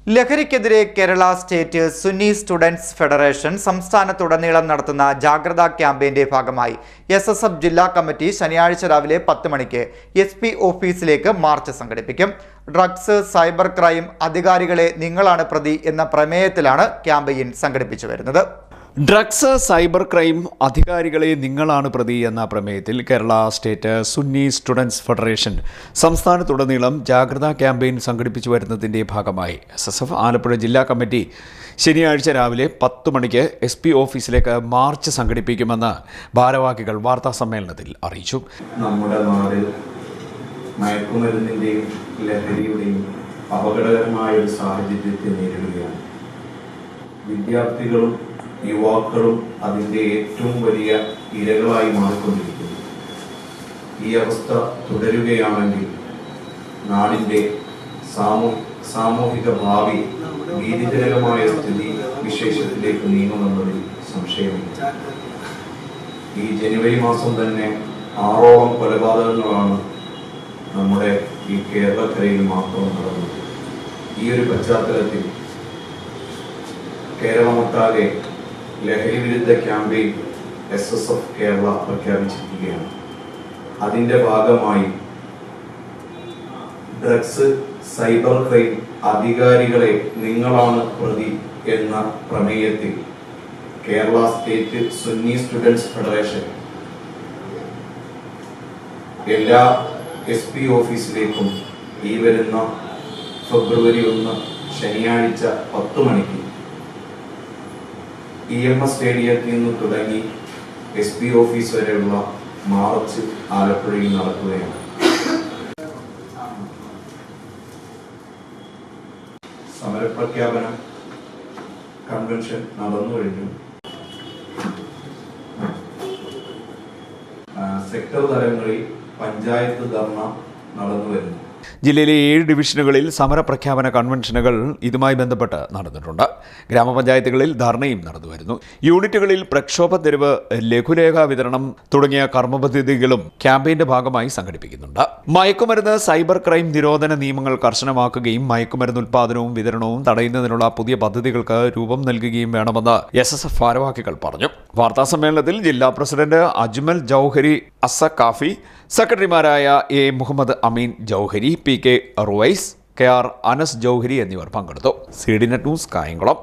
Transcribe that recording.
ലഹരിക്കെതിരെ Kerala state Sunni students federation സംസ്ഥാനത്തുടനീളം നടത്തുന്ന ജാഗ്രതാ ക്യാമ്പയിന്റെ ഭാഗമായി SSF ജില്ലാ കമ്മിറ്റി ശനിയാഴ്ച രാവിലെ 10 മണിക്ക് SP ഓഫീസിലേക്ക് മാർച്ച് സംഘടിപ്പിക്കും. ഡ്രഗ്സ്, സൈബർ ക്രൈം, അധികാരികളെ നിങ്ങളാണ് പ്രതി എന്ന പ്രമേയത്തിലാണ് ക്യാമ്പയിൻ സംഘടിപ്പിച്ചു വരുന്നത്. ഡ്രഗ്സ്, സൈബർ ക്രൈം, അധികാരികളെ നിങ്ങളാണ് പ്രതി എന്ന പ്രമേയത്തിൽ Kerala state Sunni students federation സംസ്ഥാനത്തുടനീളം ജാഗ്രതാ ക്യാമ്പയിൻ സംഘടിപ്പിച്ചു വരുന്നതിൻ്റെ ഭാഗമായി SSF ആലപ്പുഴ ജില്ലാ കമ്മിറ്റി ശനിയാഴ്ച രാവിലെ 10 മണിക്ക് SP ഓഫീസിലേക്ക് മാർച്ച് സംഘടിപ്പിക്കുമെന്ന് ഭാരവാഹികൾ വാർത്താസമ്മേളനത്തിൽ അറിയിച്ചു. നമ്മുടെ നാട് മയക്കുമരുന്നിൻ്റെയും ലഹരിയുടെയും അപകടകരമായ ഒരു സാഹചര്യത്തെ നേരിടുകയാണ്. വിദ്യാർത്ഥികളും യുവാക്കളും അതിൻ്റെ ഏറ്റവും വലിയ ഇരകളായി മാറിക്കൊണ്ടിരിക്കുന്നു. ഈ അവസ്ഥ തുടരുകയാണെങ്കിൽ നാടിൻ്റെ സാമൂഹിക ഭാവി ഭീതിജനകമായ സ്ഥിതി വിശേഷത്തിലേക്ക് നീങ്ങുമെന്നതിൽ സംശയമില്ല. ഈ ജനുവരി മാസം തന്നെ 6ഓളം കൊലപാതകങ്ങളാണ് നമ്മുടെ ഈ കേരളക്കരയിൽ മാത്രം നടന്നത്. ഈ ഒരു പശ്ചാത്തലത്തിൽ കേരളമൊട്ടാകെ ലഹരി വിരുദ്ധ ക്യാമ്പയിൻ SSF കേരള പ്രഖ്യാപിച്ചിരിക്കുകയാണ്. അതിൻ്റെ ഭാഗമായി ഡ്രഗ്സ്, സൈബർ ക്രൈം, അധികാരികളെ നിങ്ങളാണ് പ്രതി എന്ന പ്രമേയത്തിൽ Kerala state Sunni students federation എല്ലാ SP ഓഫീസിലേക്കും ഈ വരുന്ന ഫെബ്രുവരി 1 ശനിയാഴ്ച 10 മണിക്ക് EMS സ്റ്റേഡിയത്തിൽ നിന്ന് തുടങ്ങി SP ഓഫീസ് വരെയുള്ള മാർച്ച് ആലപ്പുഴയിൽ നടക്കുകയാണ്. സമരപ്രഖ്യാപന കൺവെൻഷൻ നടന്നു കഴിഞ്ഞു. സെക്ടർ തലങ്ങളിൽ പഞ്ചായത്ത് ധർണ നടന്നു വരുന്നു. ജില്ലയിലെ 7 ഡിവിഷനുകളിൽ സമരപ്രഖ്യാപന കൺവെൻഷനുകൾ ഇതുമായി ബന്ധപ്പെട്ട് നടന്നിട്ടുണ്ട്. ഗ്രാമപഞ്ചായത്തുകളിൽ ധർണയും നടന്നുവരുന്നു. യൂണിറ്റുകളിൽ പ്രക്ഷോഭ തെരുവ്, ലഘുലേഖ വിതരണം തുടങ്ങിയ കർമ്മപദ്ധതികളും ക്യാമ്പയിന്റെ ഭാഗമായി സംഘടിപ്പിക്കുന്നുണ്ട്. മയക്കുമരുന്ന്, സൈബർ ക്രൈം നിരോധന നിയമങ്ങൾ കർശനമാക്കുകയും മയക്കുമരുന്ന് ഉൽപ്പാദനവും വിതരണവും തടയുന്നതിനുള്ള പുതിയ പദ്ധതികൾക്ക് രൂപം നൽകുകയും വേണമെന്ന് SSF ഭാരവാഹികൾ പറഞ്ഞു. വാർത്താസമ്മേളനത്തിൽ ജില്ലാ പ്രസിഡന്റ് അജ്മൽ ജൗഹരി അസക്കാഫി, സെക്രട്ടറിമാരായ A. Muhammad Ameen Jauhari, PK Ruwais, KR Anas Jauhari എന്നിവർ പങ്കെടുത്തു. CDNet news, Kayamkulam.